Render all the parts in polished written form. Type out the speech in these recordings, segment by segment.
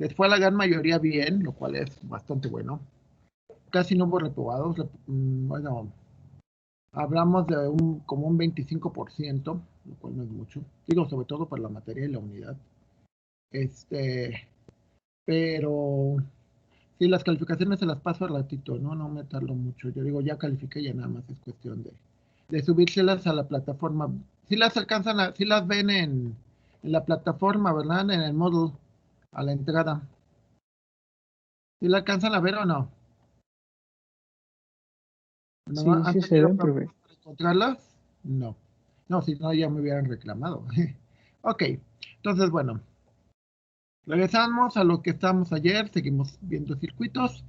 Les fue a la gran mayoría bien, lo cual es bastante bueno. Casi no hubo reprobados. Bueno, hablamos de como un 25%, lo cual no es mucho. Digo, sobre todo para la materia y la unidad. Pero sí, las calificaciones se las paso al ratito, ¿no? No me tardo mucho. Yo digo, ya califiqué, ya nada más es cuestión de subírselas a la plataforma. Si las alcanzan, si las ven en la plataforma, ¿verdad? En el Moodle, a la entrada. ¿Si la alcanzan a ver o no? ¿No Sí, han sí se tenido ven, profe. problemas para encontrarlas? No. No, si no, ya me hubieran reclamado. Ok, entonces, bueno. Regresamos a lo que estábamos ayer, seguimos viendo circuitos.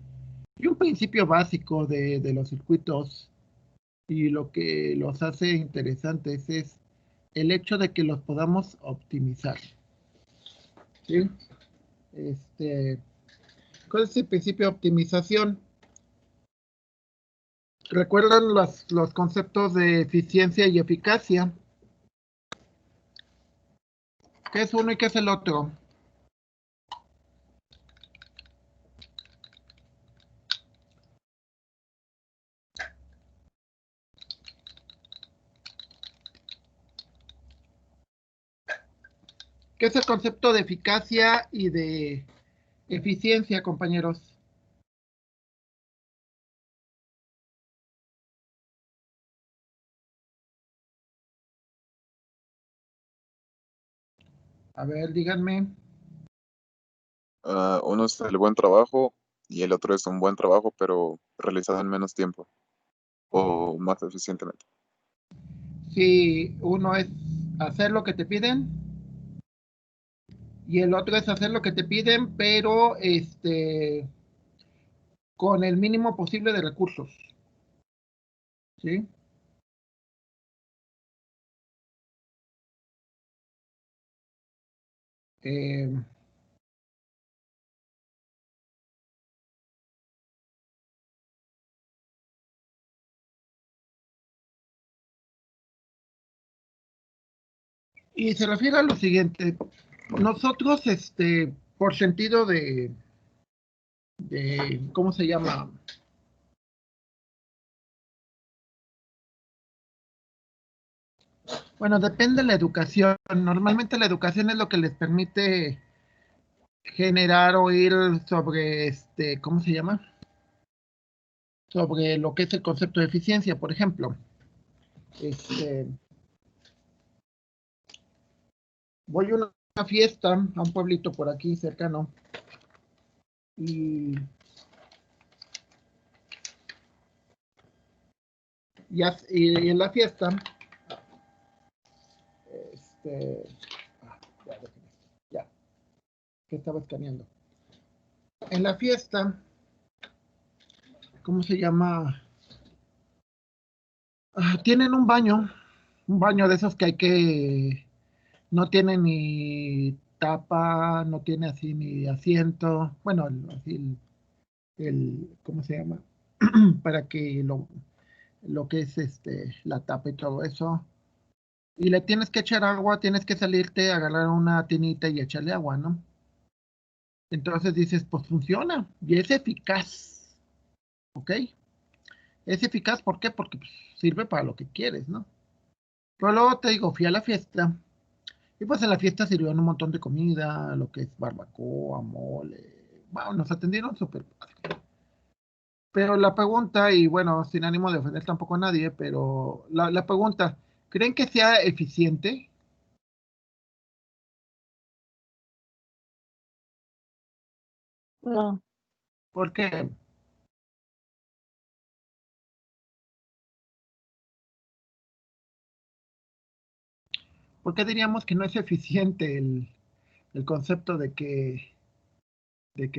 Y un principio básico de los circuitos y lo que los hace interesantes es el hecho de que los podamos optimizar. ¿Sí? ¿Cuál es el principio de optimización? ¿Recuerdan los conceptos de eficiencia y eficacia? ¿Qué es uno y qué es el otro? ¿Qué es el concepto de eficacia y de eficiencia, compañeros? A ver, díganme. Uno es el buen trabajo y el otro es un buen trabajo, pero realizado en menos tiempo o más eficientemente. Si uno es hacer lo que te piden y el otro es hacer lo que te piden, pero con el mínimo posible de recursos. ¿Sí? Eh, y se refiere a lo siguiente. Nosotros, por sentido ¿cómo se llama? Bueno, depende de la educación. Normalmente la educación es lo que les permite generar o ir sobre, ¿cómo se llama? Sobre lo que es el concepto de eficiencia, por ejemplo. Voy a una fiesta, a un pueblito por aquí cercano, y y en la fiesta, ya, ya, que estaba escaneando. En la fiesta, ¿cómo se llama? Tienen un baño de esos que hay que, no tiene ni tapa, no tiene así ni asiento, bueno, así ¿cómo se llama? Para que lo que es la tapa y todo eso. Y le tienes que echar agua, tienes que salirte, agarrar una tinita y echarle agua, ¿no? Entonces dices, pues funciona y es eficaz, ¿ok? Es eficaz, ¿por qué? Porque pues, sirve para lo que quieres, ¿no? Pero luego te digo, fui a la fiesta y pues en la fiesta sirvieron un montón de comida, lo que es barbacoa, mole. Wow, nos atendieron súper padre. Pero la pregunta, y bueno, sin ánimo de ofender tampoco a nadie, pero la pregunta, ¿creen que sea eficiente? No, ¿Por qué? ¿Por qué diríamos que no es eficiente el concepto de que de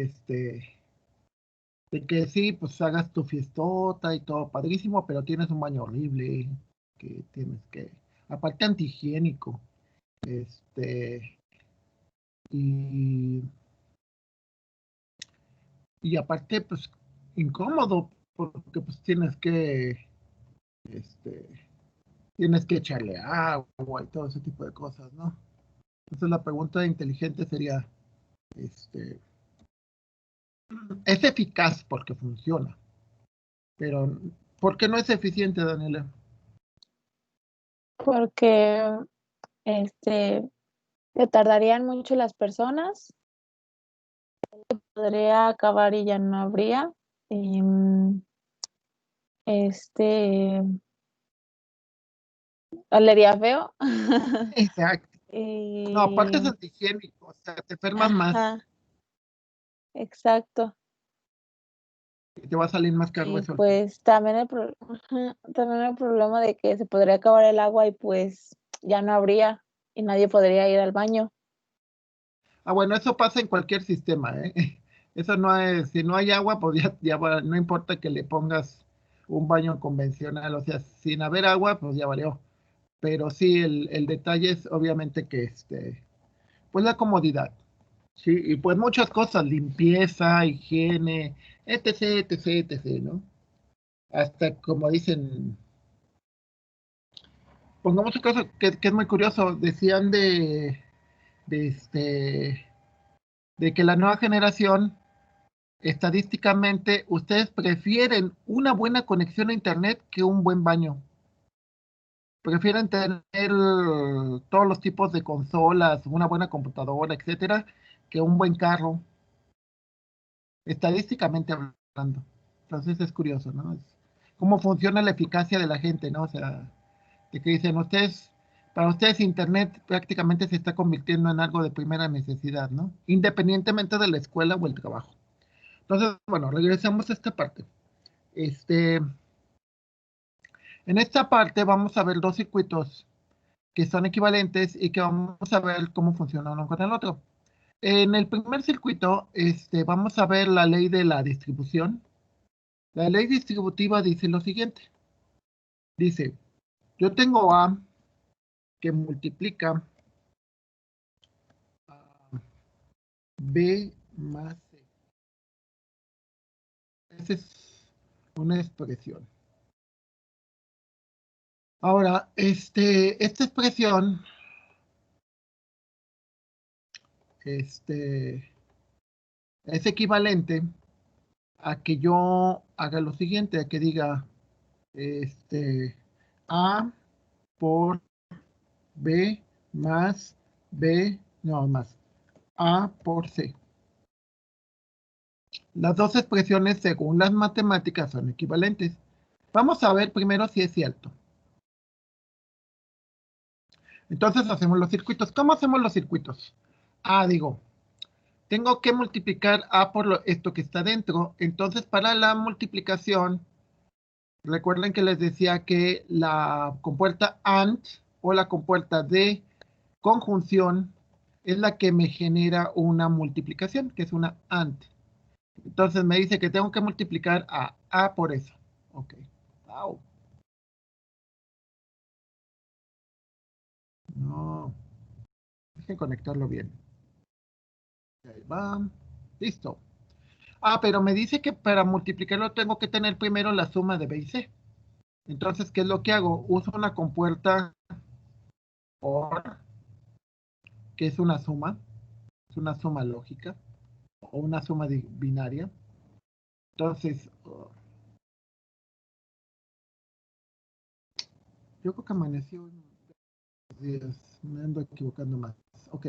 que sí, pues hagas tu fiestota y todo padrísimo, pero tienes un baño horrible, que tienes que, aparte antihigiénico, este, y, y aparte, pues, incómodo, porque pues este, tienes que echarle agua y todo ese tipo de cosas, ¿no? Entonces la pregunta inteligente sería, este, Es eficaz porque funciona, pero ¿por qué no es eficiente, Daniela? Porque se tardarían mucho las personas, podría acabar y ya no habría. em, este, Olería feo. Exacto. No, aparte es Y, antihigiénico, o sea, te enfermas más ajá, exacto. y te va a salir más caro Y eso. pues también ajá, también el problema de que se podría acabar el agua y pues ya no habría y nadie podría ir al baño. Ah, bueno, eso pasa en cualquier sistema, ¿eh? Eso no es, si no hay agua, pues no importa que le pongas un baño convencional, o sea, sin haber agua, pues ya valió. Pero sí, el detalle es obviamente que pues la comodidad, sí, y pues muchas cosas, limpieza, higiene, etc, etc, etc, ¿no? Hasta como dicen, pongamos un caso que es muy curioso, decían de de que la nueva generación, estadísticamente, ustedes prefieren una buena conexión a internet que un buen baño. Prefieren tener todos los tipos de consolas, una buena computadora, etcétera, que un buen carro, estadísticamente hablando. Entonces es curioso, ¿no? Es cómo funciona la eficacia de la gente, ¿no? O sea, de que dicen ustedes, para ustedes Internet prácticamente se está convirtiendo en algo de primera necesidad, ¿no? Independientemente de la escuela o el trabajo. Entonces, bueno, regresamos a esta parte. Este, en esta parte vamos a ver dos circuitos que son equivalentes y que vamos a ver cómo funciona uno con el otro. En el primer circuito, vamos a ver la ley de la distribución. La ley distributiva dice lo siguiente. Dice, yo tengo A que multiplica a B más C. Esa es una expresión. Ahora, esta expresión, es equivalente a que yo haga lo siguiente, a que diga, este, A por B más B, no, más A por C. Las dos expresiones, según las matemáticas, son equivalentes. Vamos a ver primero si es cierto. Entonces hacemos los circuitos. ¿Cómo hacemos los circuitos? Digo, tengo que multiplicar A por esto que está dentro. Entonces, para la multiplicación, recuerden que les decía que la compuerta AND o la compuerta de conjunción es la que me genera una multiplicación, que es una AND. Entonces me dice que tengo que multiplicar a A por eso. Ok. Wow. No. Dejen conectarlo bien. Ahí va. Listo. Pero me dice que para multiplicarlo tengo que tener primero la suma de B y C. Entonces, ¿qué es lo que hago? Uso una compuerta OR, que es una suma lógica, o una suma binaria. Entonces, yo creo que amaneció días, me ando equivocando más. Ok,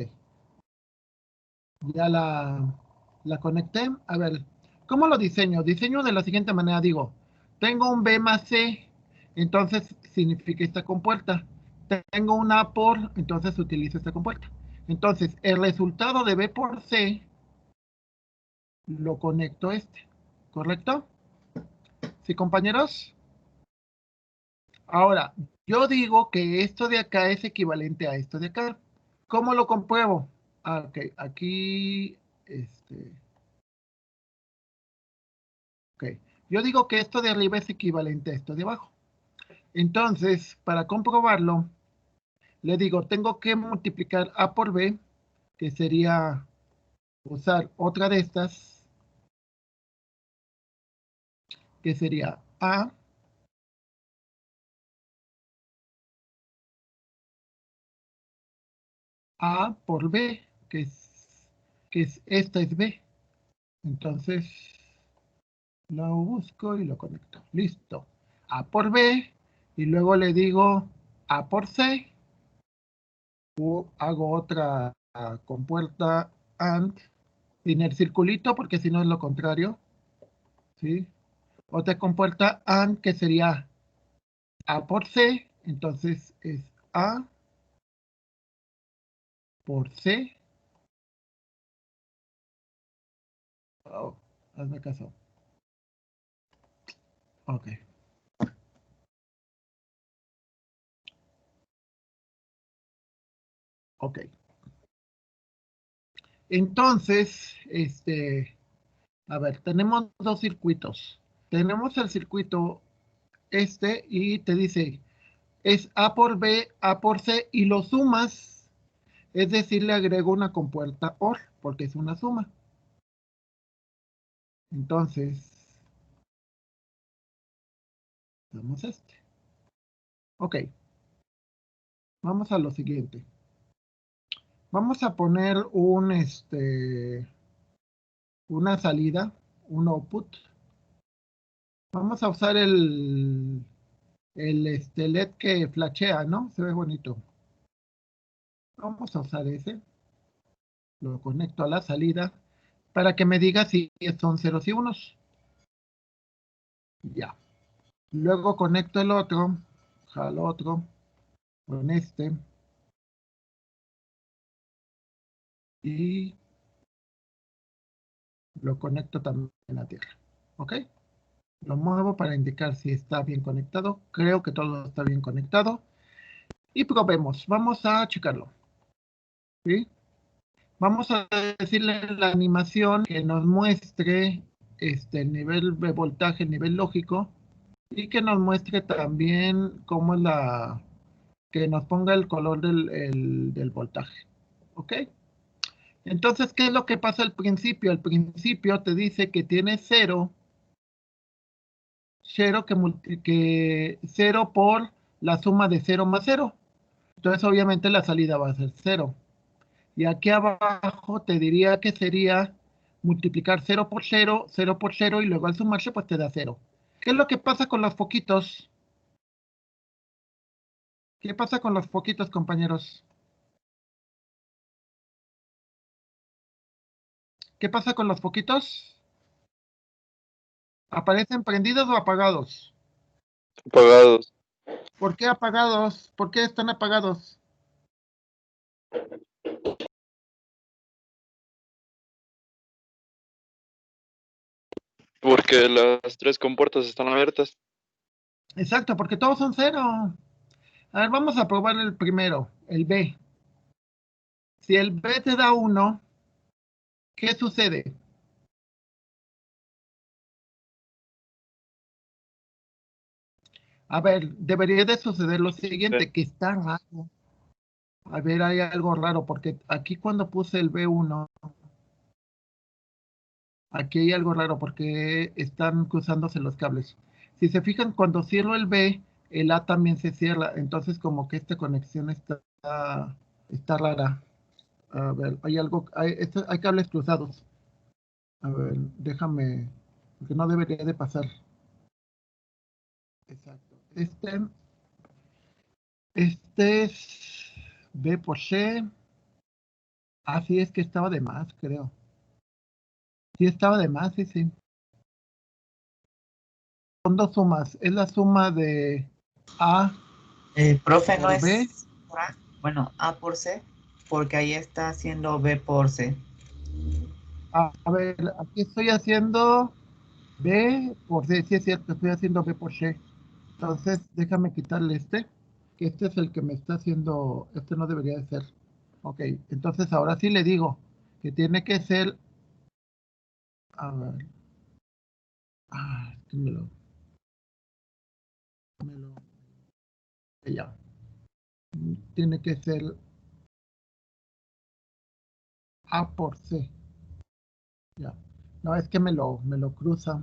ya la conecté. A ver, ¿cómo lo diseño? Diseño de la siguiente manera, digo, tengo un B más C, entonces significa esta compuerta. Tengo un A por, entonces utilizo esta compuerta. Entonces, el resultado de B por C lo conecto a este, ¿correcto? ¿Sí, compañeros? Ahora, yo digo que esto de acá es equivalente a esto de acá. ¿Cómo lo compruebo? Ok, aquí, ok. Yo digo que esto de arriba es equivalente a esto de abajo. Entonces, para comprobarlo, le digo, tengo que multiplicar A por B, que sería usar otra de estas, que sería A por B, que es esta es B. Entonces, lo busco y lo conecto. Listo. A por B, y luego le digo A por C, o hago otra compuerta AND, sin el circulito, porque si no es lo contrario, ¿sí? Otra compuerta AND, que sería A por C, entonces es A por C. Oh, hazme caso. Ok. Ok. Entonces, a ver, tenemos dos circuitos. Tenemos el circuito y te dice, es A por B, A por C, y lo sumas, es decir, le agrego una compuerta OR, porque es una suma. Entonces, vamos a Ok, vamos a lo siguiente. Vamos a poner una salida, un output. Vamos a usar el LED que flashea, ¿no? Se ve bonito. Vamos a usar ese. Lo conecto a la salida para que me diga si son ceros y unos. Ya. Luego conecto el otro, jalo otro con y lo conecto también a la tierra. ¿Ok? Lo muevo para indicar si está bien conectado. Creo que todo está bien conectado. Y probemos. Vamos a checarlo. ¿Sí? Vamos a decirle en la animación que nos muestre el nivel de voltaje, el nivel lógico, y que nos muestre también cómo es que nos ponga el color del voltaje. ¿Ok? Entonces, ¿qué es lo que pasa al principio? Al principio te dice que tiene 0, 0 por la suma de 0 más 0. Entonces, obviamente, la salida va a ser 0. Y aquí abajo te diría que sería multiplicar 0 por 0, 0 por 0, y luego al sumarse, pues te da 0. ¿Qué es lo que pasa con los foquitos? ¿Qué pasa con los foquitos, compañeros? ¿Qué pasa con los foquitos? ¿Aparecen prendidos o apagados? Apagados. ¿Por qué apagados? ¿Por qué están apagados? Porque las tres compuertas están abiertas. Exacto, porque todos son 0. A ver, vamos a probar el primero, el B. Si el B te da 1, ¿qué sucede? A ver, debería de suceder lo siguiente, que está raro. A ver, hay algo raro, porque aquí cuando puse el B1, aquí hay algo raro, porque están cruzándose los cables. Si se fijan, cuando cierro el B, el A también se cierra, entonces como que esta conexión está rara. A ver, hay cables cruzados. A ver, déjame, porque no debería de pasar. Exacto. Este es B por C. Así es que estaba de más, creo. Sí, estaba de más, sí, sí. Son dos sumas. Es la suma de A Profe, no por B. es, bueno, A por C, porque ahí está haciendo B por C. A ver, aquí estoy haciendo B por C. Sí, es cierto, estoy haciendo B por C. Entonces, déjame quitarle que este es el que me está haciendo. Este no debería de ser. Ok, entonces ahora sí le digo que tiene que ser. A ver. Que ya. Tiene que ser A por C. Ya. No, es que me lo cruza.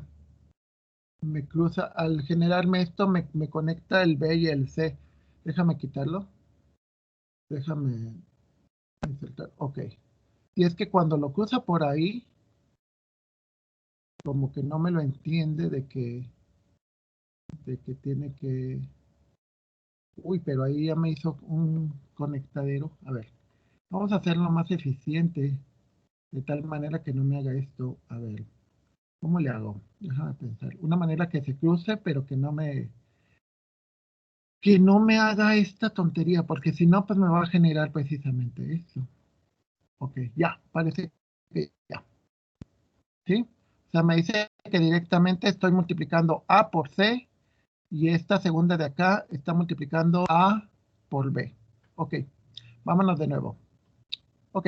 Me cruza. Al generarme esto, me conecta el B y el C. Déjame quitarlo. Déjame insertar. Ok. Y es que cuando lo cruza por ahí, como que no me lo entiende de que tiene que... Uy, pero ahí ya me hizo un conectadero. A ver, vamos a hacerlo más eficiente, de tal manera que no me haga esto. A ver, ¿cómo le hago? Déjame pensar. Una manera que se cruce, pero que no me haga esta tontería, porque si no, pues me va a generar precisamente esto. Ok, ya, parece que ya. ¿Sí? O sea, me dice que directamente estoy multiplicando A por C y esta segunda de acá está multiplicando A por B. Ok, vámonos de nuevo. Ok,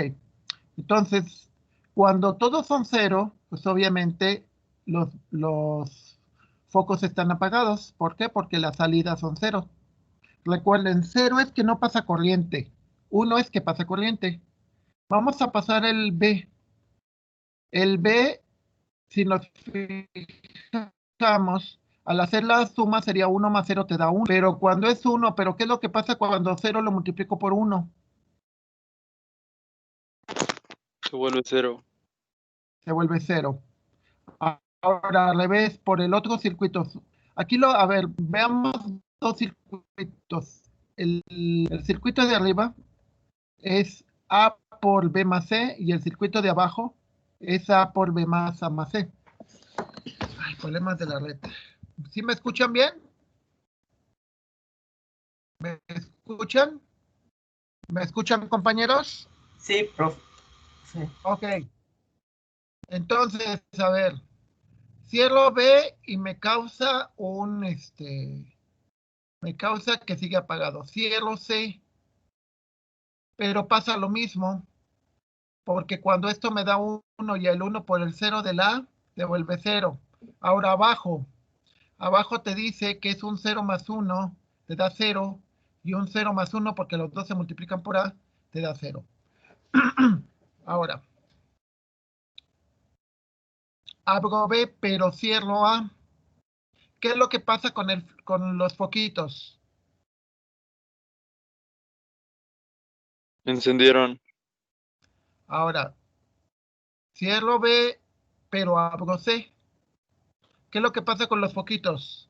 entonces, cuando todos son cero, pues obviamente los focos están apagados. ¿Por qué? Porque las salidas son cero. Recuerden, cero es que no pasa corriente. Uno es que pasa corriente. Vamos a pasar el B. El B, si nos fijamos, al hacer la suma sería 1 más 0 te da 1. Pero cuando es 1, ¿pero qué es lo que pasa cuando 0 lo multiplico por 1? Se vuelve 0. Se vuelve 0. Ahora al revés, por el otro circuito. Aquí a ver, veamos dos circuitos. El circuito de arriba es A por B más C y el circuito de abajo es A por B más A más C. Ay, problemas de la red. ¿Sí me escuchan bien? ¿Me escuchan? ¿Me escuchan, compañeros? Sí, profe. Ok. Entonces, a ver, cierro B y me causa me causa que sigue apagado. Cierro C, pero pasa lo mismo, porque cuando esto me da 1 y el 1 por el 0 de la, devuelve 0. Ahora abajo te dice que es un 0 más 1, te da 0, y un 0 más 1, porque los dos se multiplican por A, te da 0. Ahora, abro B, pero cierro A. ¿Qué es lo que pasa con los foquitos? Encendieron. Ahora, cierro B, pero abro C. ¿Qué es lo que pasa con los foquitos?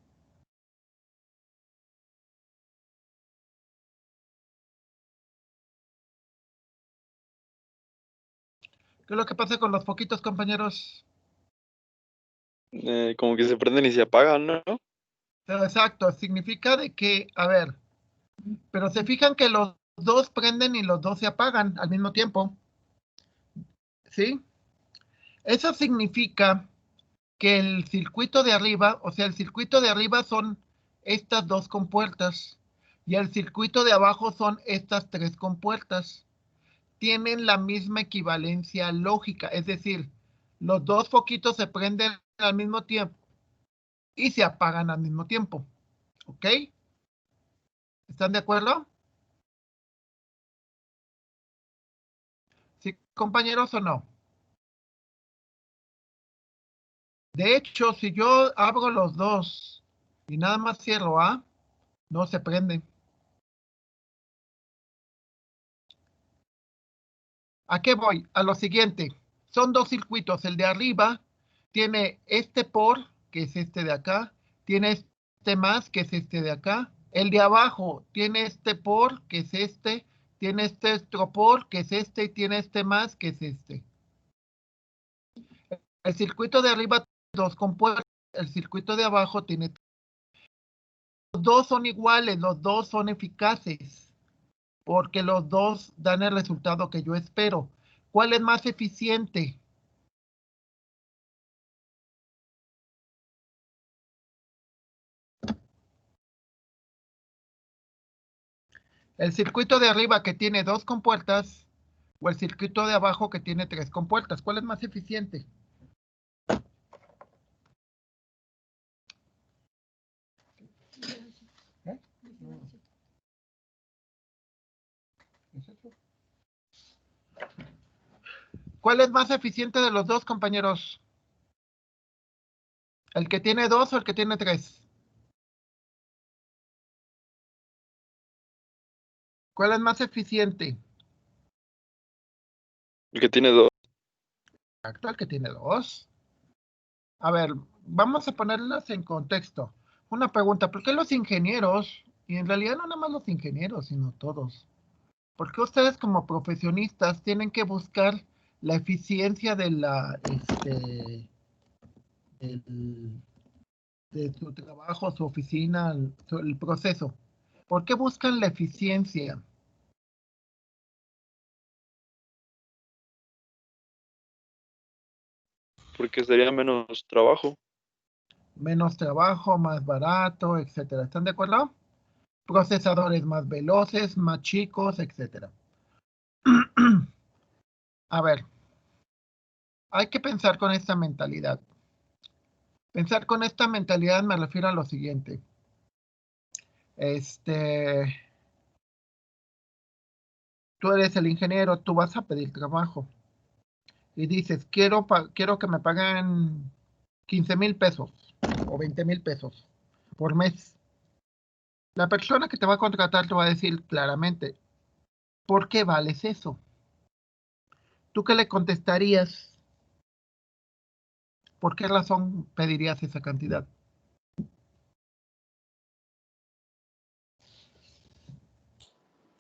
¿Qué es lo que pasa con los foquitos, compañeros? Como que se prenden y se apagan, ¿no? Pero exacto, significa de que, a ver, pero se fijan que los dos prenden y los dos se apagan al mismo tiempo. ¿Sí? Eso significa que el circuito de arriba, o sea, el circuito de arriba son estas dos compuertas y el circuito de abajo son estas tres compuertas. Tienen la misma equivalencia lógica, es decir, los dos foquitos se prenden al mismo tiempo y se apagan al mismo tiempo. ¿Ok? ¿Están de acuerdo? ¿Sí, compañeros o no? De hecho, si yo abro los dos y nada más cierro A, no se prende. ¿A qué voy? A lo siguiente. Son dos circuitos. El de arriba tiene este por, que es este de acá. Tiene este más, que es este de acá. El de abajo tiene este por, que es este. Tiene este otro por, que es este. Y tiene este más, que es este. El circuito de arriba tiene dos compuertas. El circuito de abajo tiene... Los dos son iguales, los dos son eficaces, porque los dos dan el resultado que yo espero. ¿Cuál es más eficiente? ¿El circuito de arriba que tiene dos compuertas o el circuito de abajo que tiene tres compuertas? ¿Cuál es más eficiente? ¿Eh? ¿Cuál es más eficiente de los dos, compañeros? ¿El que tiene dos o el que tiene tres? ¿Cuál es más eficiente? El que tiene 2. Exacto, el que tiene dos. A ver, vamos a ponerlas en contexto. Una pregunta, ¿por qué los ingenieros, y en realidad no nada más los ingenieros, sino todos, por qué ustedes como profesionistas tienen que buscar la eficiencia de de su trabajo, su oficina, el proceso? ¿Por qué buscan la eficiencia? Porque sería menos trabajo. Menos trabajo, más barato, etcétera. ¿Están de acuerdo? Procesadores más veloces, más chicos, etcétera. A ver, hay que pensar con esta mentalidad. Pensar con esta mentalidad me refiero a lo siguiente. Tú eres el ingeniero, tú vas a pedir trabajo y dices, quiero que me paguen 15,000 pesos o 20,000 pesos por mes. La persona que te va a contratar te va a decir claramente, ¿por qué vales eso? ¿Tú qué le contestarías? ¿Por qué razón pedirías esa cantidad?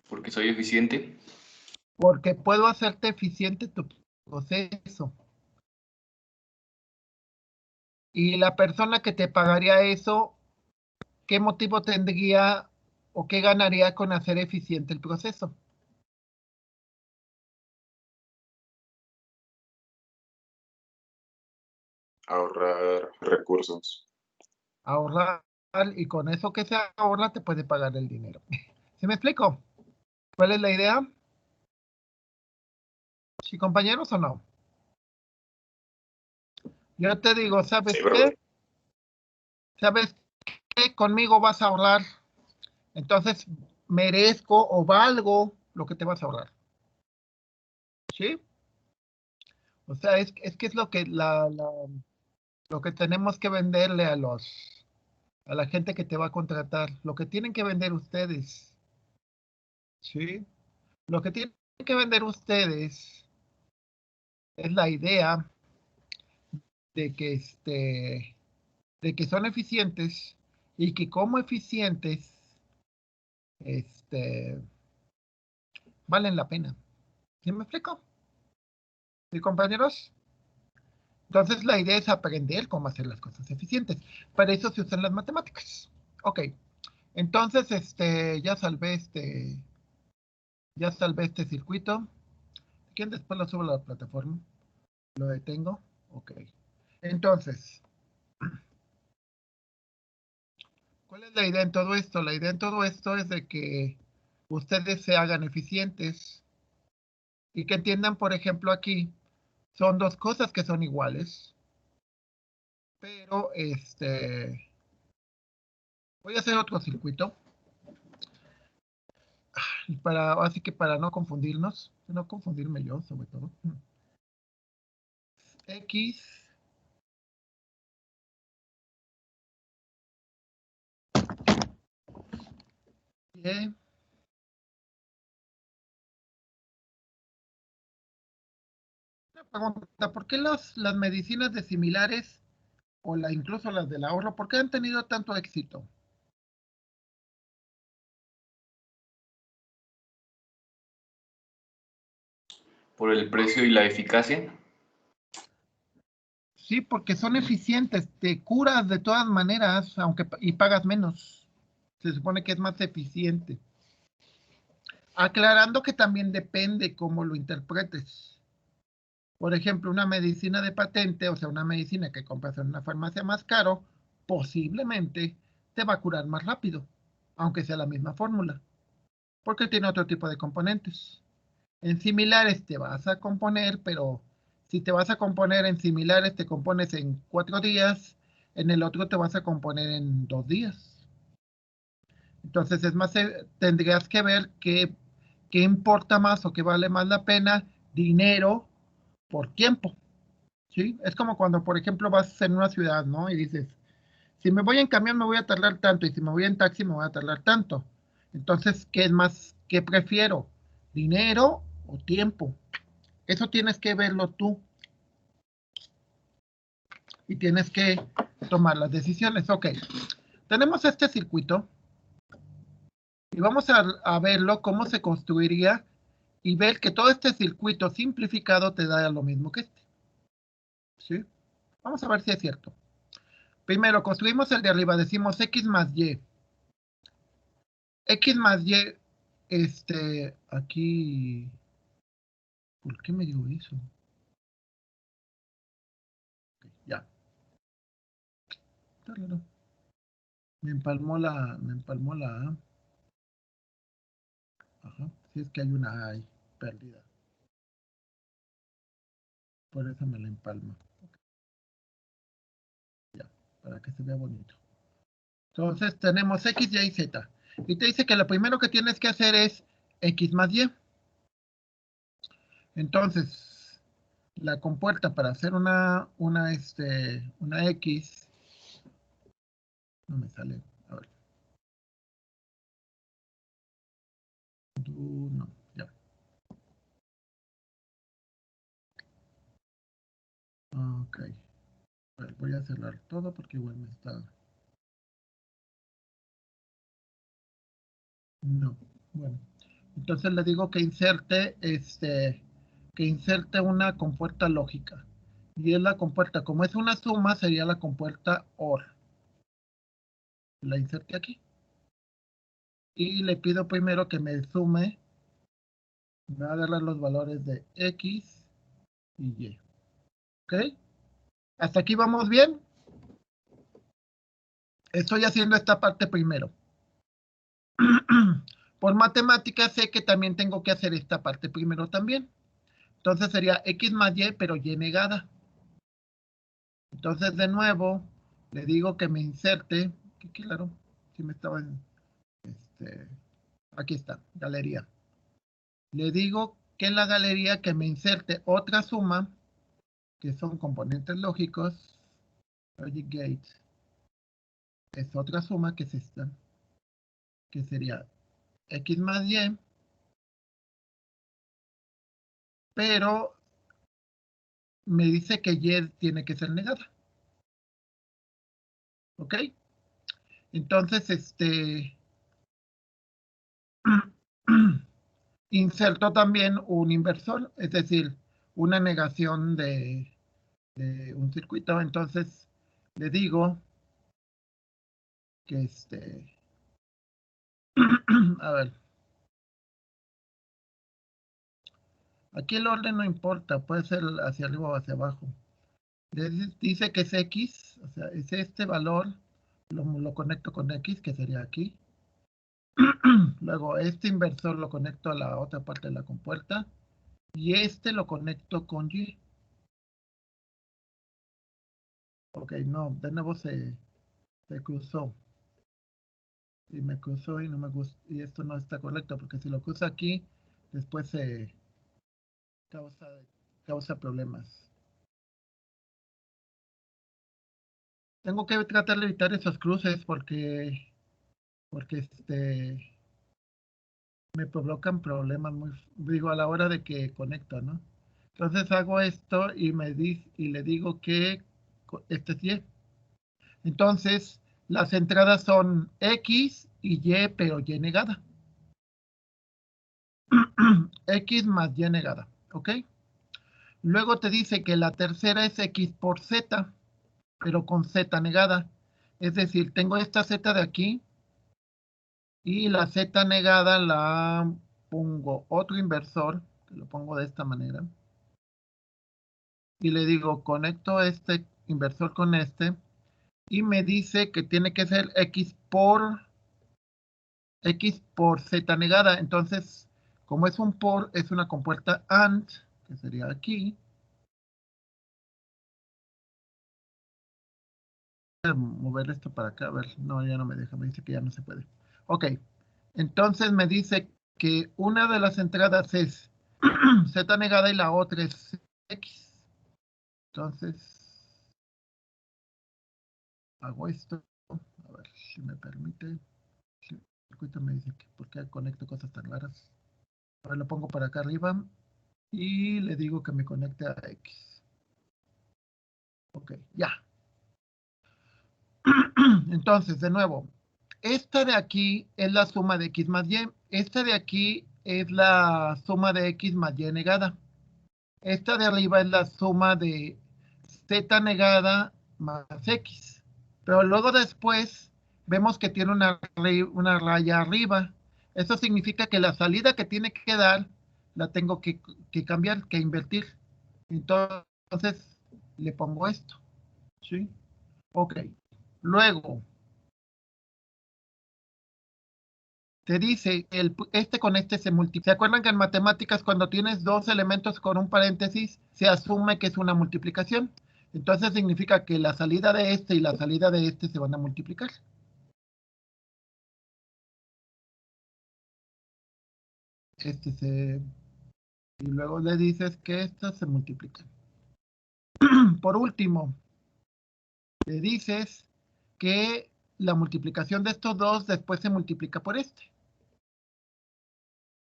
Porque soy eficiente. Porque puedo hacerte eficiente tu proceso. Y la persona que te pagaría eso, ¿qué motivo tendría o qué ganaría con hacer eficiente el proceso? Ahorrar recursos. Ahorrar, y con eso que se ahorra te puede pagar el dinero. ¿Sí me explico? ¿Cuál es la idea? ¿Sí, compañeros, o no? Yo te digo, ¿sabes Sí, qué? brother. ¿Sabes qué? Conmigo vas a ahorrar. Entonces, merezco o valgo lo que te vas a ahorrar. ¿Sí? O sea, es que es lo que lo que tenemos que venderle a la gente que te va a contratar, lo que tienen que vender ustedes, ¿sí? Lo que tienen que vender ustedes es la idea de que de que son eficientes y que como eficientes, este, valen la pena. ¿Sí me explico? ¿Sí, compañeros? Entonces la idea es aprender cómo hacer las cosas eficientes. Para eso se usan las matemáticas. Ok. Entonces, ya salvé este circuito. ¿Quién después lo sube a la plataforma? Lo detengo. Ok. Entonces, ¿cuál es la idea en todo esto? La idea en todo esto es de que ustedes se hagan eficientes y que entiendan, por ejemplo, aquí son dos cosas que son iguales, pero voy a hacer otro circuito así que para no confundirnos, no confundirme yo sobre todo. X, Y. Una pregunta, ¿por qué las medicinas de similares o incluso las del ahorro, por qué han tenido tanto éxito? Por el precio y la eficacia. Sí, porque son eficientes, te curas de todas maneras, y pagas menos. Se supone que es más eficiente. Aclarando que también depende cómo lo interpretes. Por ejemplo, una medicina de patente, o sea, una medicina que compras en una farmacia más caro, posiblemente te va a curar más rápido, aunque sea la misma fórmula, porque tiene otro tipo de componentes. En similares te vas a componer, pero si te vas a componer en similares, te compones en 4 días, en el otro te vas a componer en 2 días. Entonces, es más, tendrías que ver qué importa más o qué vale más la pena, dinero por tiempo. ¿Sí? Es como cuando, por ejemplo, vas en una ciudad, ¿no? Y dices, si me voy en camión me voy a tardar tanto y si me voy en taxi me voy a tardar tanto. Entonces, ¿qué es más? ¿Qué prefiero? ¿Dinero o tiempo? Eso tienes que verlo tú. y tienes que tomar las decisiones. Ok, tenemos este circuito y vamos a verlo cómo se construiría y ver que todo este circuito simplificado te da lo mismo que este. ¿Sí? Vamos a ver si es cierto. Primero, construimos el de arriba, decimos X más Y. X más Y, aquí, ¿por qué me dio eso? Ok, ya. Me empalmó la A. Ajá, si es que hay una A ahí, perdida. Por eso me la empalma. Ya, para que se vea bonito. Entonces tenemos X, Y y Z. Y te dice que lo primero que tienes que hacer es X más Y. Entonces, la compuerta para hacer una X, no me sale, a ver. No, ya. Ok. A ver, voy a cerrar todo porque igual me está... No, bueno. Entonces le digo que inserte, una compuerta lógica. Y es la compuerta, como es una suma, sería la compuerta OR. La inserte aquí. Y le pido primero que me sume, me va a dar los valores de X y Y. ¿Ok? ¿Hasta aquí vamos bien? Estoy haciendo esta parte primero. Por matemáticas sé que también tengo que hacer esta parte primero también. Entonces sería X más Y, pero Y negada. Entonces de nuevo le digo que me inserte. Que claro, si me estaba en... aquí está, galería. Le digo que en la galería que me inserte otra suma, que son componentes lógicos. Logic gate. Es otra suma que es esta. Que sería X más Y. Pero me dice que Y tiene que ser negada. ¿Ok? Entonces, inserto también un inversor, es decir, una negación de un circuito. Entonces, le digo que a ver. Aquí el orden no importa, puede ser hacia arriba o hacia abajo. Dice que es X, o sea, es este valor, lo conecto con X, que sería aquí. Luego este inversor lo conecto a la otra parte de la compuerta. Y lo conecto con Y. Ok, no, de nuevo se cruzó. Y me cruzó y no me gusta. Y esto no está correcto, porque si lo cruzo aquí, después se causa problemas. Tengo que tratar de evitar esos cruces porque me provocan problemas digo, a la hora de que conecto, ¿no? Entonces hago esto y le digo que este es Y. Entonces, las entradas son X y Y, pero Y negada. X más Y negada, ¿ok? Luego te dice que la tercera es X por Z, pero con Z negada. Es decir, tengo esta Z de aquí y la Z negada la pongo otro inversor, que lo pongo de esta manera. Y le digo, conecto este inversor con este y me dice que tiene que ser X por Z negada. Entonces, como es un por, es una compuerta AND, que sería aquí. Voy a mover esto para acá, a ver, no, ya no me deja, me dice que ya no se puede. Ok, entonces me dice que una de las entradas es Z negada y la otra es X. Entonces, hago esto, a ver si me permite. El circuito me dice que por qué conecto cosas tan raras. A ver, lo pongo para acá arriba y le digo que me conecte a X. Ok, ya. Entonces, de nuevo, esta de aquí es la suma de x más y. Esta de aquí es la suma de x más y negada. Esta de arriba es la suma de z negada más x. Pero luego después vemos que tiene una raya arriba. Eso significa que la salida que tiene que dar la tengo que cambiar, que invertir. Entonces le pongo esto. ¿Sí? Ok. Luego te dice, este con este se multiplica. ¿Se acuerdan que en matemáticas cuando tienes dos elementos con un paréntesis, se asume que es una multiplicación? Entonces significa que la salida de este y la salida de este se van a multiplicar. Y luego le dices que estos se multiplican. Por último, le dices que la multiplicación de estos dos después se multiplica por este.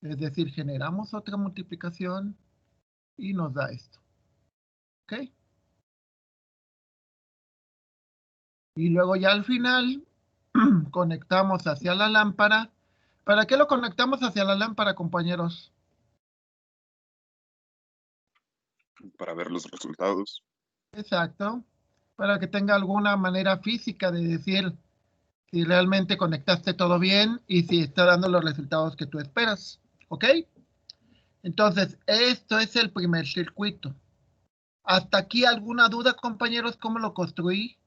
Es decir, generamos otra multiplicación y nos da esto. ¿Ok? Y luego ya al final conectamos hacia la lámpara. ¿Para qué lo conectamos hacia la lámpara, compañeros? Para ver los resultados. Exacto. Para que tenga alguna manera física de decir si realmente conectaste todo bien y si está dando los resultados que tú esperas. ¿Ok? Entonces, esto es el primer circuito. ¿Hasta aquí alguna duda, compañeros? ¿Cómo lo construí?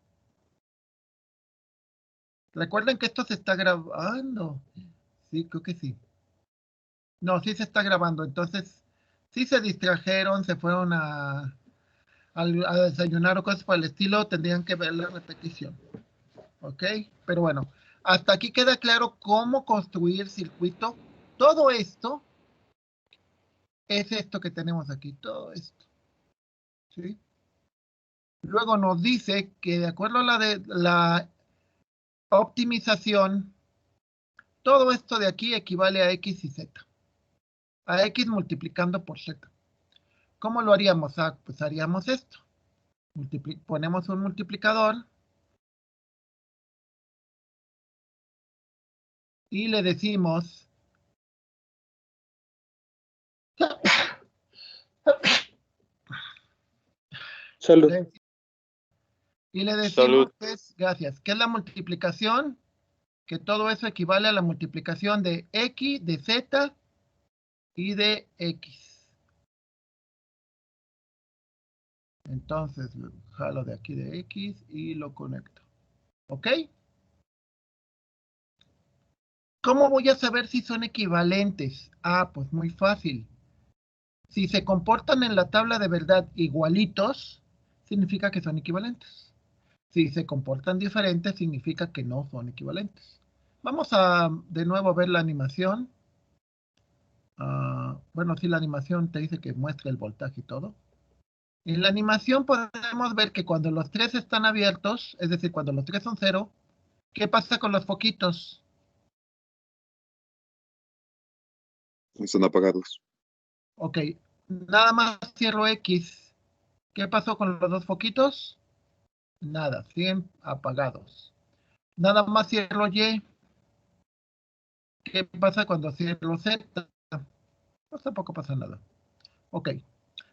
Recuerden que esto se está grabando. Sí, creo que sí. No, sí se está grabando. Entonces, si se distrajeron, se fueron a desayunar o cosas por el estilo, tendrían que ver la repetición. ¿Ok? Pero bueno, hasta aquí queda claro cómo construir circuito. Todo esto es esto que tenemos aquí, todo esto. ¿Sí? Luego nos dice que de acuerdo a la optimización, todo esto de aquí equivale a x y z. A x multiplicando por z. ¿Cómo lo haríamos? Pues haríamos esto. Ponemos un multiplicador y le decimos Salud. y le decimos Salud. que es, gracias, que es la multiplicación, que todo eso equivale a la multiplicación de x, de z y de x. Entonces jalo de aquí de x y lo conecto. ¿Ok? ¿Cómo voy a saber si son equivalentes? Ah, pues muy fácil. Si se comportan en la tabla de verdad igualitos, significa que son equivalentes. Si se comportan diferentes, significa que no son equivalentes. Vamos a de nuevo ver la animación. Bueno, sí, la animación te dice que muestra el voltaje y todo. En la animación podemos ver que cuando los tres están abiertos, es decir, cuando los tres son 0, ¿qué pasa con los foquitos? Están apagados. Ok, nada más cierro X. ¿Qué pasó con los dos foquitos? Nada, siguen apagados. Nada más cierro Y. ¿Qué pasa cuando cierro Z? Pues tampoco pasa nada. Ok,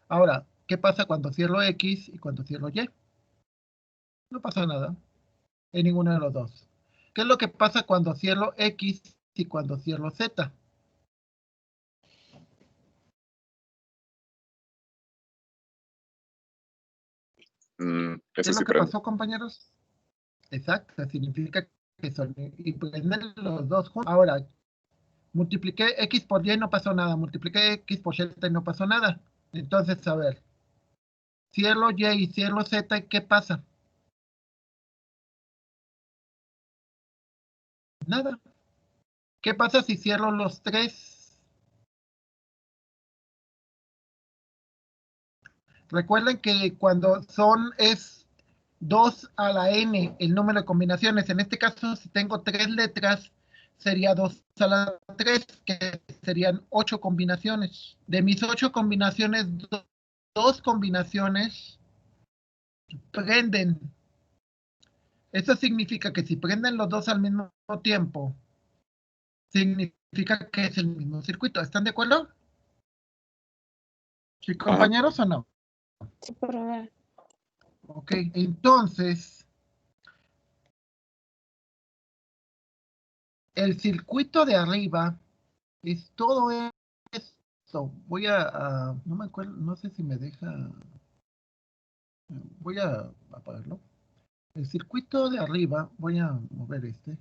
ahora, ¿qué pasa cuando cierro X y cuando cierro Y? No pasa nada en ninguno de los dos. ¿Qué es lo que pasa cuando cierro X y cuando cierro Z? ¿Qué Eso es lo sí que prende. pasó, compañeros? Exacto, significa que son y prenden los dos juntos. Ahora, multipliqué X por Y y no pasó nada. Multipliqué X por Z y no pasó nada. Entonces, a ver. Cierro Y y cierro Z, ¿qué pasa? Nada. ¿Qué pasa si cierro los tres? Recuerden que cuando es 2 a la n el número de combinaciones. En este caso, si tengo 3 letras, sería 2 a la 3, que serían 8 combinaciones. De mis 8 combinaciones, 2 combinaciones prenden. Eso significa que si prenden los dos al mismo tiempo, significa que es el mismo circuito. ¿Están de acuerdo? ¿Sí, compañeros o no? Sí, profe. Ok, entonces, el circuito de arriba es todo esto. Voy no me acuerdo, no sé si me deja, voy a apagarlo. El circuito de arriba, voy a mover este.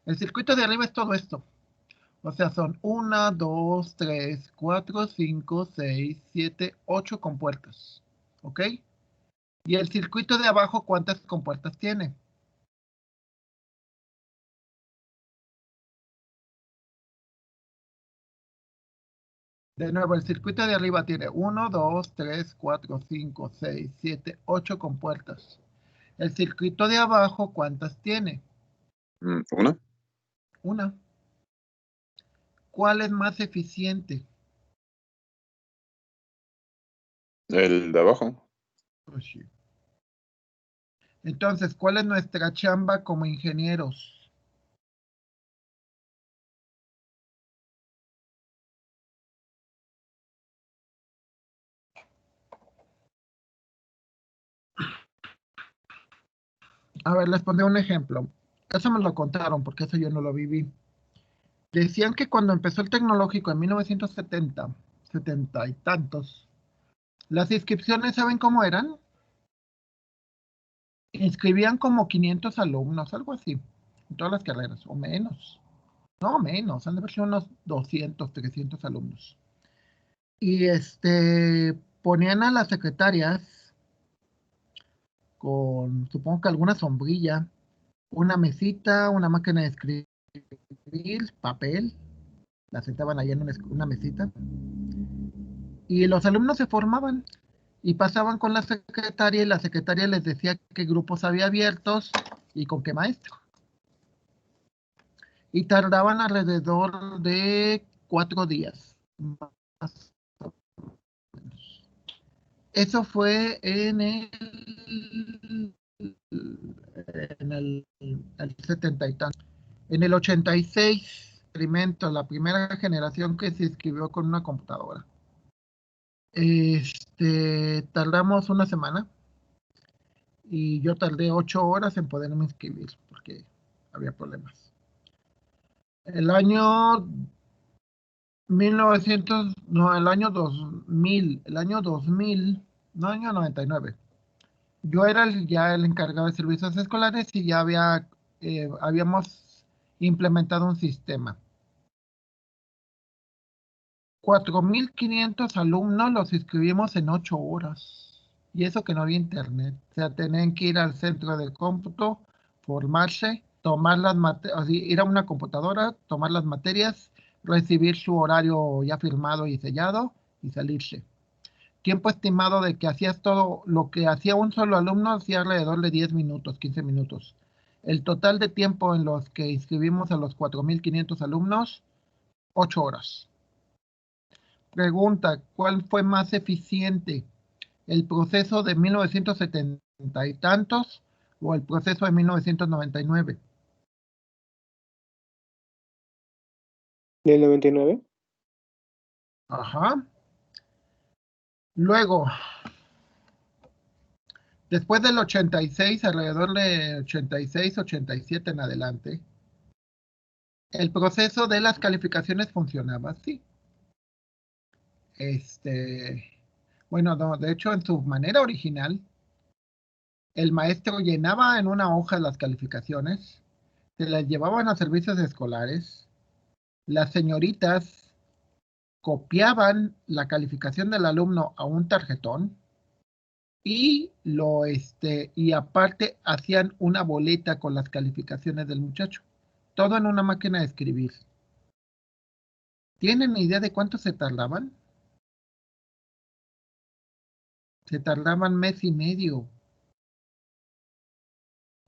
El circuito de arriba es todo esto. O sea, son 1, 2, 3, 4, 5, 6, 7, 8 compuertas. ¿Ok? Y el circuito de abajo, ¿cuántas compuertas tiene? De nuevo, el circuito de arriba tiene 1, 2, 3, 4, 5, 6, 7, 8 compuertas. El circuito de abajo, ¿cuántas tiene? ¿Una? Una. ¿Cuál es más eficiente? El de abajo. Pues sí. Entonces, ¿cuál es nuestra chamba como ingenieros? A ver, les pondré un ejemplo. Eso me lo contaron, porque eso yo no lo viví. Decían que cuando empezó el tecnológico en 1970, 70 y tantos, las inscripciones, ¿saben cómo eran? Inscribían como 500 alumnos, algo así, en todas las carreras, o menos. No, menos, han de haber sido unos 200, 300 alumnos. Y ponían a las secretarias con, supongo que alguna sombrilla, una mesita, una máquina de escribir, papel, la sentaban ahí en una mesita, y los alumnos se formaban y pasaban con la secretaria y la secretaria les decía qué grupos había abiertos y con qué maestro. Y tardaban alrededor de 4 días. Más o menos. Eso fue en el 70 y tanto. En el 86, experimento, la primera generación que se inscribió con una computadora. Tardamos una semana y yo tardé 8 horas en poderme inscribir porque había problemas. El año 1900, no, el año 2000, no, año 99. Yo era ya el encargado de servicios escolares y ya habíamos implementado un sistema. 4,500 alumnos los inscribimos en 8 horas. Y eso que no había internet. O sea, tenían que ir al centro de cómputo, formarse, tomar las materias, ir a una computadora, tomar las materias, recibir su horario ya firmado y sellado y salirse. Tiempo estimado de que hacías todo lo que hacía un solo alumno, hacía alrededor de 10 minutos, 15 minutos. El total de tiempo en los que inscribimos a los 4,500 alumnos, 8 horas. Pregunta, ¿cuál fue más eficiente? ¿El proceso de 1970 y tantos o el proceso de 1999? ¿Del 99? Ajá. Luego, después del 86, alrededor de 86, 87 en adelante, el proceso de las calificaciones funcionaba así. Bueno, no, de hecho, en su manera original, el maestro llenaba en una hoja las calificaciones, se las llevaban a servicios escolares, las señoritas copiaban la calificación del alumno a un tarjetón y y aparte hacían una boleta con las calificaciones del muchacho. Todo en una máquina de escribir. ¿Tienen idea de cuánto se tardaban? Se tardaban mes y medio.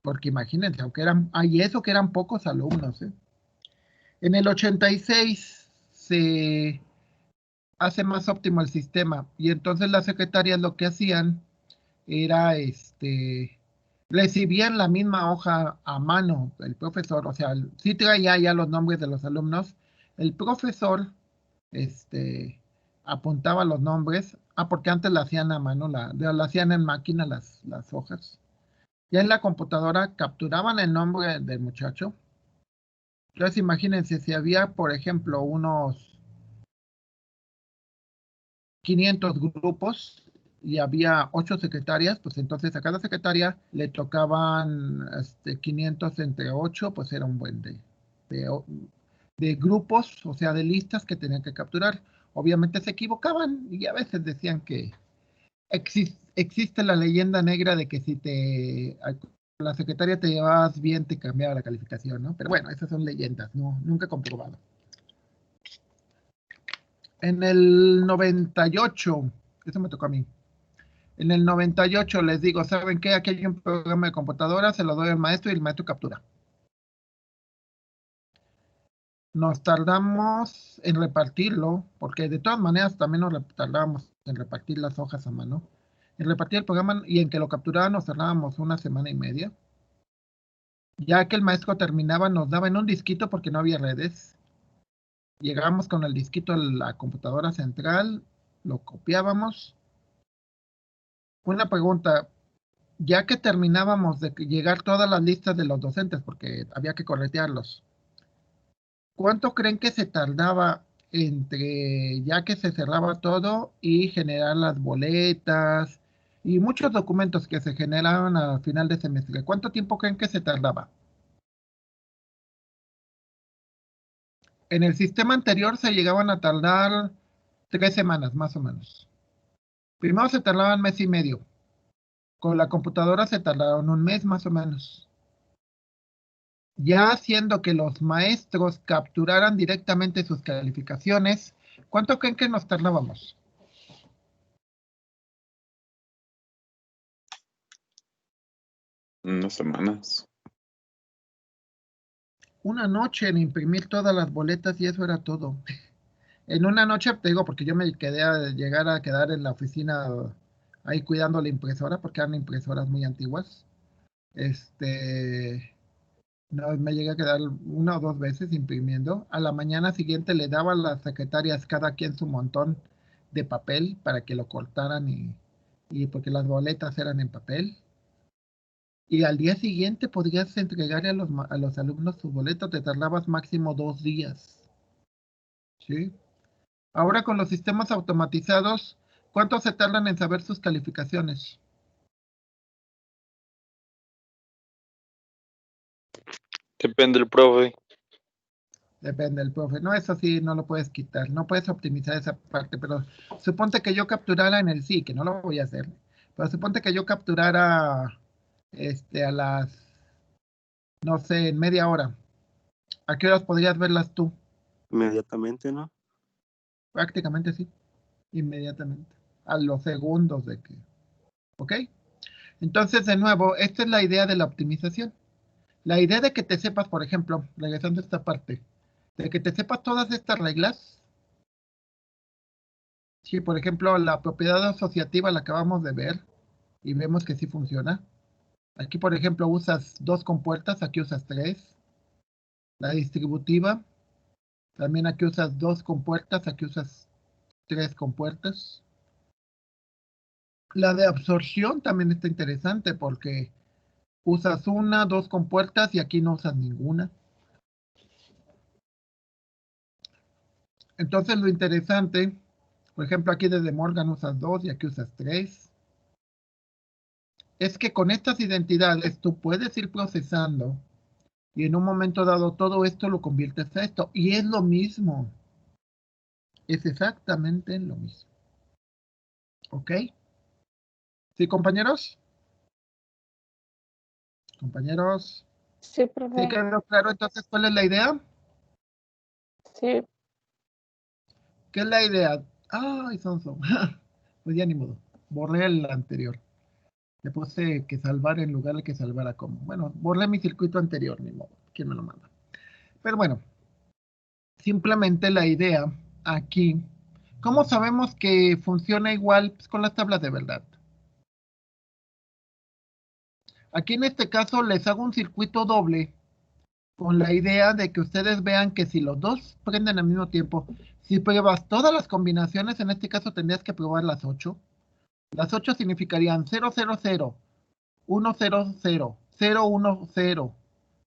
Porque imagínense, aunque hay eso que eran pocos alumnos. En el 86 se hace más óptimo el sistema y entonces las secretarias lo que hacían era recibían la misma hoja a mano el profesor, o sea, sí traía ya los nombres de los alumnos, el profesor apuntaba los nombres, porque antes la hacían a mano, la hacían en máquina las hojas. Ya en la computadora capturaban el nombre del muchacho. Entonces imagínense, si había, por ejemplo, unos 500 grupos y había 8 secretarias, pues entonces a cada secretaria le tocaban 500 entre 8, pues era un buen de grupos, o sea, de listas que tenían que capturar. Obviamente se equivocaban y a veces decían que existe la leyenda negra de que si la secretaria te llevabas bien, te cambiaba la calificación, ¿no? Pero bueno, esas son leyendas, no, nunca comprobado. En el 98, eso me tocó a mí. En el 98 les digo, ¿saben qué? Aquí hay un programa de computadora, se lo doy al maestro y el maestro captura. Nos tardamos en repartirlo, porque de todas maneras también nos tardábamos en repartir las hojas a mano. En repartir el programa y en que lo capturaba nos tardábamos 1 semana y media. Ya que el maestro terminaba, nos daba en un disquito porque no había redes. Llegábamos con el disquito a la computadora central, lo copiábamos. Una pregunta, ya que terminábamos de llegar todas las listas de los docentes, porque había que corretearlos, ¿cuánto creen que se tardaba entre ya que se cerraba todo y generar las boletas y muchos documentos que se generaban al final de semestre? ¿Cuánto tiempo creen que se tardaba? En el sistema anterior se llegaban a tardar 3 semanas, más o menos. Primero se tardaban 1 mes y medio. Con la computadora se tardaron 1 mes, más o menos. Ya haciendo que los maestros capturaran directamente sus calificaciones, ¿cuánto creen que nos tardábamos? Unas semanas. Una noche en imprimir todas las boletas y eso era todo. En una noche, te digo, porque yo me llegar a quedar en la oficina ahí cuidando la impresora, porque eran impresoras muy antiguas. No, me llegué a quedar 1 o 2 veces imprimiendo. A la mañana siguiente le daba a las secretarias cada quien su montón de papel para que lo cortaran y porque las boletas eran en papel. Y al día siguiente podrías entregarle a los alumnos su boleto, te tardabas máximo 2 días. ¿Sí? Ahora con los sistemas automatizados, ¿cuánto se tardan en saber sus calificaciones? Depende del profe. Depende del profe. No, eso sí, no lo puedes quitar. No puedes optimizar esa parte, pero suponte que yo capturara en el sí, que no lo voy a hacer. Pero suponte que yo capturara a las, no sé, en media hora. ¿A qué horas podrías verlas tú? Inmediatamente, ¿no? Prácticamente sí, inmediatamente. A los segundos de que. ¿Ok? Entonces, de nuevo, esta es la idea de la optimización. La idea de que te sepas, por ejemplo, regresando a esta parte, de que te sepas todas estas reglas. Sí, por ejemplo, la propiedad asociativa la acabamos de ver y vemos que sí funciona. Aquí, por ejemplo, usas 2 compuertas, aquí usas 3. La distributiva, también aquí usas 2 compuertas, aquí usas 3 compuertas. La de absorción también está interesante porque usas 1, 2 compuertas y aquí no usas ninguna. Entonces lo interesante, por ejemplo, aquí desde Morgan usas 2 y aquí usas 3. Es que con estas identidades tú puedes ir procesando y en un momento dado todo esto lo conviertes a esto. Y es lo mismo. Es exactamente lo mismo. ¿Ok? ¿Sí, compañeros? Compañeros. Sí, ¿Sí profe. quedó claro entonces cuál es la idea? Sí. ¿Qué es la idea? Ay, sonso. Pues ya ni modo. Borré el anterior. Le puse que salvar en lugar de que salvara como. Bueno, borré mi circuito anterior, ni modo. ¿Quién me lo manda? Pero bueno, simplemente la idea aquí. ¿Cómo sabemos que funciona igual pues, con las tablas de verdad? Aquí en este caso les hago un circuito doble con la idea de que ustedes vean que si los dos prenden al mismo tiempo, si pruebas todas las combinaciones, en este caso tendrías que probar las 8. Las 8 significarían 0, 0, 0, 1, 0, 0, 0, 1, 0,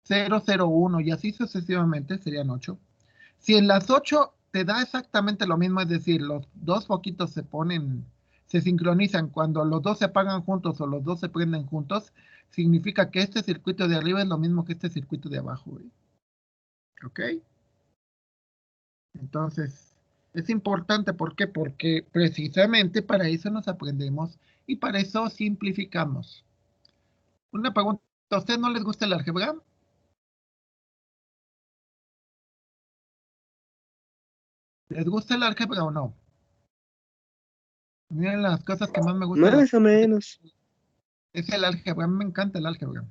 0, 0, 1 y así sucesivamente serían 8. Si en las 8 te da exactamente lo mismo, es decir, los dos foquitos se sincronizan cuando los dos se apagan juntos o los dos se prenden juntos, significa que este circuito de arriba es lo mismo que este circuito de abajo. ¿Ok? Entonces, es importante, ¿por qué? Porque precisamente para eso nos aprendemos y para eso simplificamos. Una pregunta, ¿a usted no les gusta el álgebra? ¿Les gusta el álgebra o no? Miren las cosas que más me gustan. Más o menos. Es el álgebra, a mí me encanta el álgebra.